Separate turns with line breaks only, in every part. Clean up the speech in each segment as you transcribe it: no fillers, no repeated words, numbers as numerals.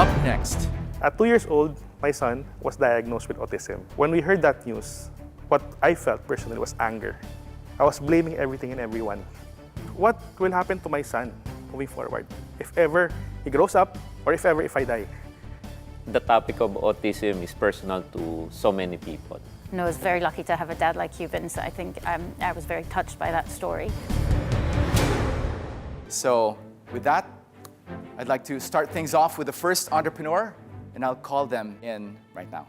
Up next.
At 2 years old, my son was diagnosed with autism. When we heard that news, what I felt personally was anger. I was blaming everything and everyone. What will happen to my son moving forward if ever he grows up or if I die?
The topic of autism is personal to so many people.
I was very lucky to have a dad like you, Vince. I think I was very touched by that story.
So with that, I'd like to start things off with the first entrepreneur, and I'll call them in right now.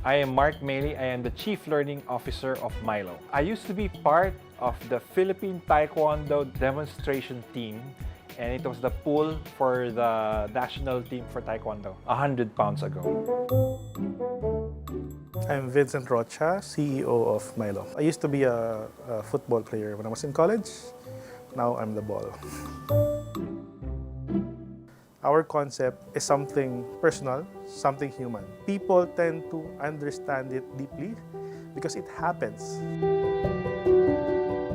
I am Mark Mylo. I am the Chief Learning Officer of Mylo. I used to be part of the Philippine Taekwondo demonstration team, and it was the pool for the national team for Taekwondo 100 pounds ago.
I'm Vincent Rocha, CEO of Mylo. I used to be a football player when I was in college. Now I'm the ball. Our concept is something personal, something human. People tend to understand it deeply because it happens.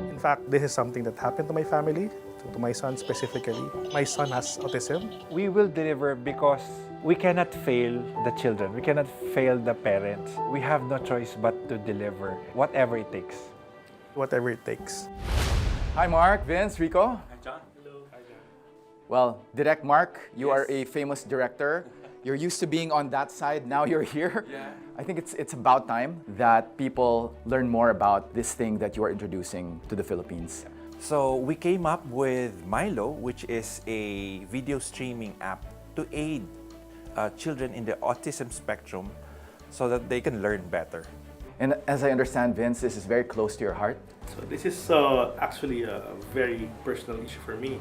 In fact, this is something that happened to my family, to my son specifically. My son has autism.
We will deliver because we cannot fail the children. We cannot fail the parents. We have no choice but to deliver whatever it takes.
Whatever it takes.
Hi, Mark, Vince, Rico.
Hi, John. Hello. Hi, John.
Well, Direct Mark, you are a famous director. You're used to being on that side, now you're here.
Yeah.
I think it's about time that people learn more about this thing that you are introducing to the Philippines.
So we came up with Mylo, which is a video streaming app to aid children in the autism spectrum so that they can learn better.
And as I understand, Vince, this is very close to your heart.
So this is actually a very personal issue for me.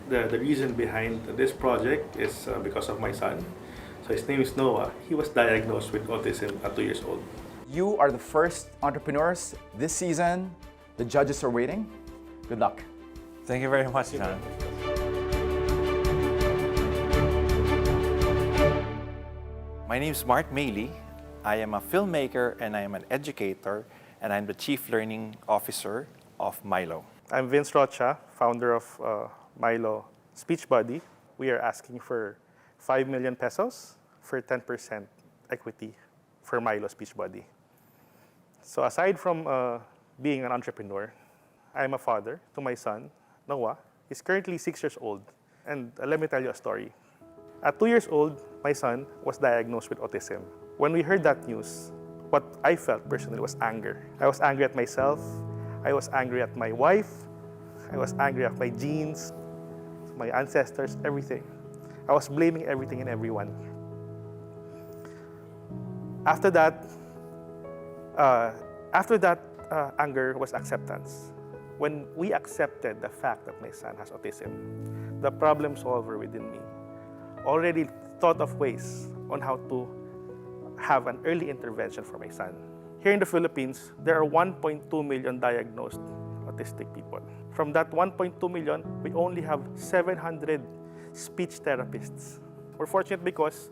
The reason behind this project is because of my son. So his name is Noah. He was diagnosed with autism at 2 years old.
You are the first entrepreneurs this season. The judges are waiting. Good luck.
Thank you very much, John. My name is Mark Mylo. I am a filmmaker and I am an educator, and I'm the Chief Learning Officer of Mylo.
I'm Vince Rocha, founder of Mylo Speech Buddy. We are asking for 5 million pesos for 10% equity for Mylo Speech Buddy. So aside from being an entrepreneur, I'm a father to my son, Noah. He's currently 6 years old. And let me tell you a story. At 2 years old, my son was diagnosed with autism. When we heard that news, what I felt personally was anger. I was angry at myself. I was angry at my wife. I was angry at my genes, my ancestors, everything. I was blaming everything and everyone. After that anger was acceptance. When we accepted the fact that my son has autism, the problem solver within me already thought of ways on how to have an early intervention for my son. Here in the Philippines, there are 1.2 million diagnosed autistic people. From that 1.2 million, we only have 700 speech therapists. We're fortunate because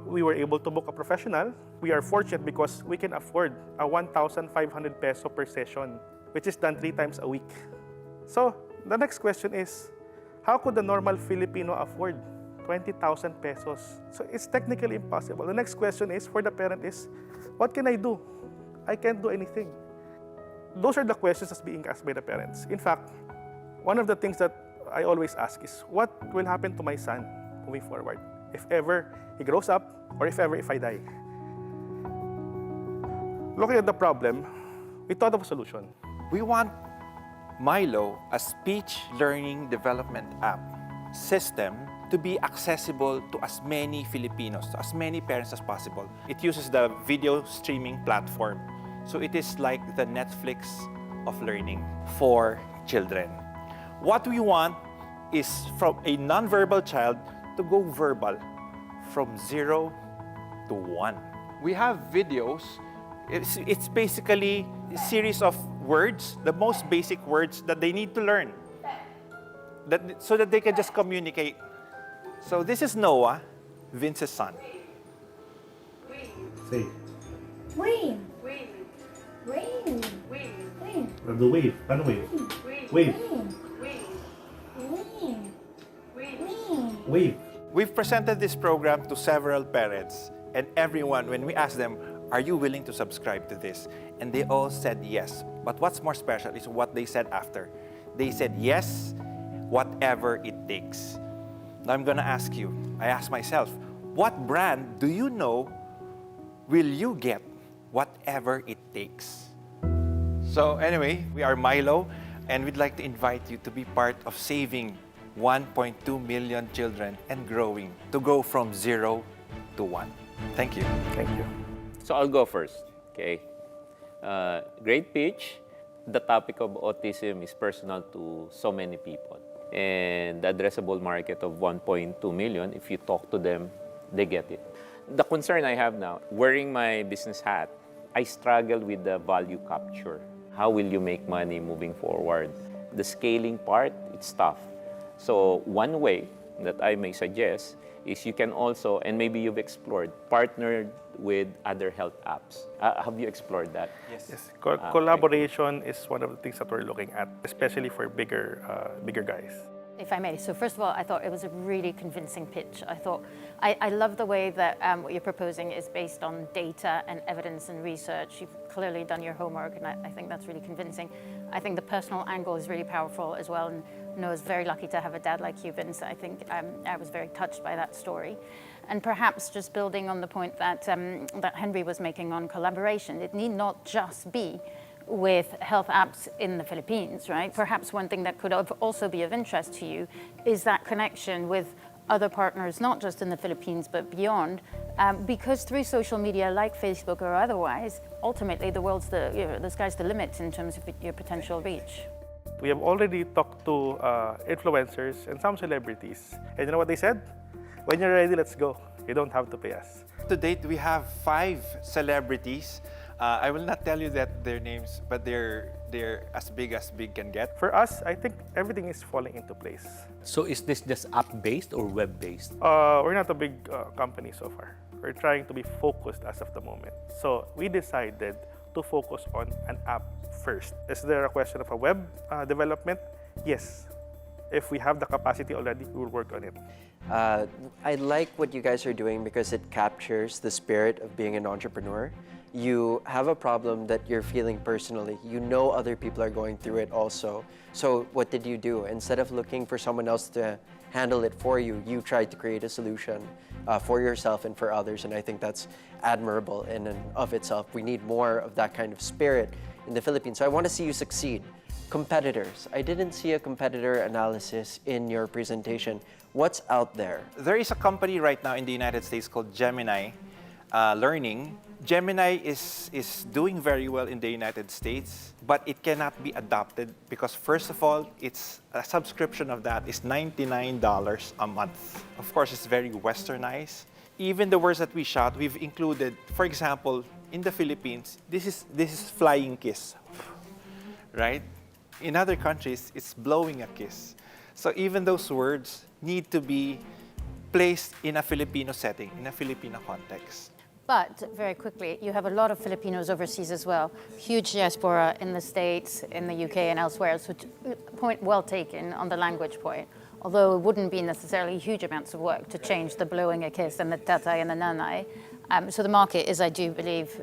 we were able to book a professional. We are fortunate because we can afford a 1,500 peso per session, which is done 3 times a week. So the next question is, how could the normal Filipino afford 20,000 pesos? So it's technically impossible. The next question is, for the parent is, what can I do? I can't do anything. Those are the questions that's being asked by the parents. In fact, one of the things that I always ask is, what will happen to my son moving forward if ever he grows up or if I die? Looking at the problem, we thought of a solution.
We want Mylo, a speech learning development app system, to be accessible to as many Filipinos, to as many parents as possible. It uses the video streaming platform. So it is like the Netflix of learning for children. What we want is from a non-verbal child to go verbal from 0 to 1. We have videos. It's basically a series of words, the most basic words that they need to learn, so that they can just communicate. So this is Noah, Vince's son.
Say,
Wave.
Wave.
Wave.
Wave.
Wave.
the wave. Ano wave?
Wave.
Wave.
Wave.
wave.
We've presented this program to several parents, and everyone, when we asked them, are you willing to subscribe to this? And they all said yes. But what's more special is what they said after. They said yes, whatever it takes. Now I'm gonna ask you, I ask myself, what brand do you know will you get whatever it takes? So anyway, we are Mylo, and we'd like to invite you to be part of saving 1.2 million children and growing, to go from 0 to 1. Thank you.
Thank you.
So I'll go first, okay? Great pitch. The topic of autism is personal to so many people. And the addressable market of 1.2 million, if you talk to them, they get it. The concern I have now, wearing my business hat, I struggle with the value capture. How will you make money moving forward? The scaling part, it's tough. So one way that I may suggest is you can also, and maybe you've explored, partnered with other health apps. Have you explored that?
Yes. Collaboration is one of the things that we're looking at, especially for bigger guys.
If I may, so first of all, I thought it was a really convincing pitch. I love the way that what you're proposing is based on data and evidence and research. You've clearly done your homework, and I think that's really convincing. I think the personal angle is really powerful as well, and Noah's very lucky to have a dad like you, Vince. I think I was very touched by that story. And perhaps just building on the point that, that Henry was making on collaboration, it need not just be with health apps in the Philippines, right? Perhaps one thing that could also be of interest to you is that connection with other partners, not just in the Philippines, but beyond, because through social media like Facebook or otherwise, ultimately the sky's the limit in terms of your potential reach.
We have already talked to influencers and some celebrities. And you know what they said? When you're ready, let's go. You don't have to pay us.
To date, we have 5 celebrities. I will not tell you that their names, but they're as big can get.
For us, I think everything is falling into place.
So is this just app-based or web-based?
We're not a big company so far. We're trying to be focused as of the moment. So we decided to focus on an app first. Is there a question of a web development? Yes. If we have the capacity already, we will work on it.
I like what you guys are doing because it captures the spirit of being an entrepreneur. You have a problem that you're feeling personally. You know other people are going through it also. So what did you do? Instead of looking for someone else to handle it for you, you tried to create a solution for yourself and for others. And I think that's admirable in and of itself. We need more of that kind of spirit in the Philippines. So I want to see you succeed. Competitors. I didn't see a competitor analysis in your presentation. What's out there?
There is a company right now in the United States called Gemini Learning. Gemini is doing very well in the United States, but it cannot be adopted because, first of all, it's a subscription of that is $99 a month. Of course, it's very westernized. Even the words that we shout, we've included, for example, in the Philippines, this is flying kiss, right? In other countries, it's blowing a kiss. So even those words need to be placed in a Filipino setting, in a Filipino context.
But very quickly, you have a lot of Filipinos overseas as well. Huge diaspora in the States, in the UK and elsewhere. So point well taken on the language point. Although it wouldn't be necessarily huge amounts of work to change the blowing a kiss and the tatay and the nanay. So the market is, I do believe,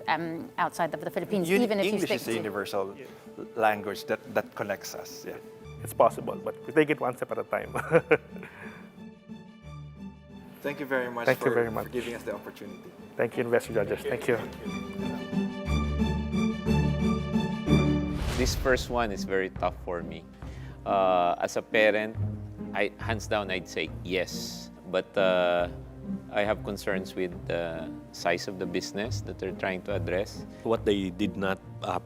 outside of the Philippines, even if you
English
stick
is a universal language that connects us. Yeah.
It's possible, but we take it one step at a time.
Thank you very much,
Thank you very much
for giving us the opportunity.
Thank you, investor judges. Thank you.
This first one is very tough for me. As a parent, hands down, I'd say yes. But I have concerns with the size of the business that they're trying to address.
What they did not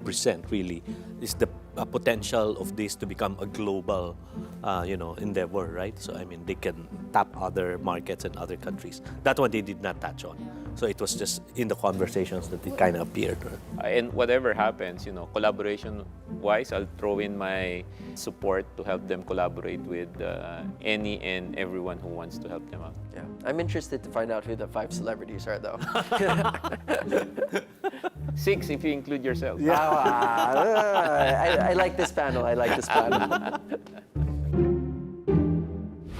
present really is the potential of this to become a global, endeavor, right? So I mean, they can tap other markets and other countries. That one they did not touch on. So it was just in the conversations that it kind of appeared.
And whatever happens, collaboration-wise, I'll throw in my support to help them collaborate with any and everyone who wants to help them out.
Yeah, I'm interested to find out who the 5 celebrities are, though.
6 if you include yourself.
Yeah, I like this panel. I like this panel.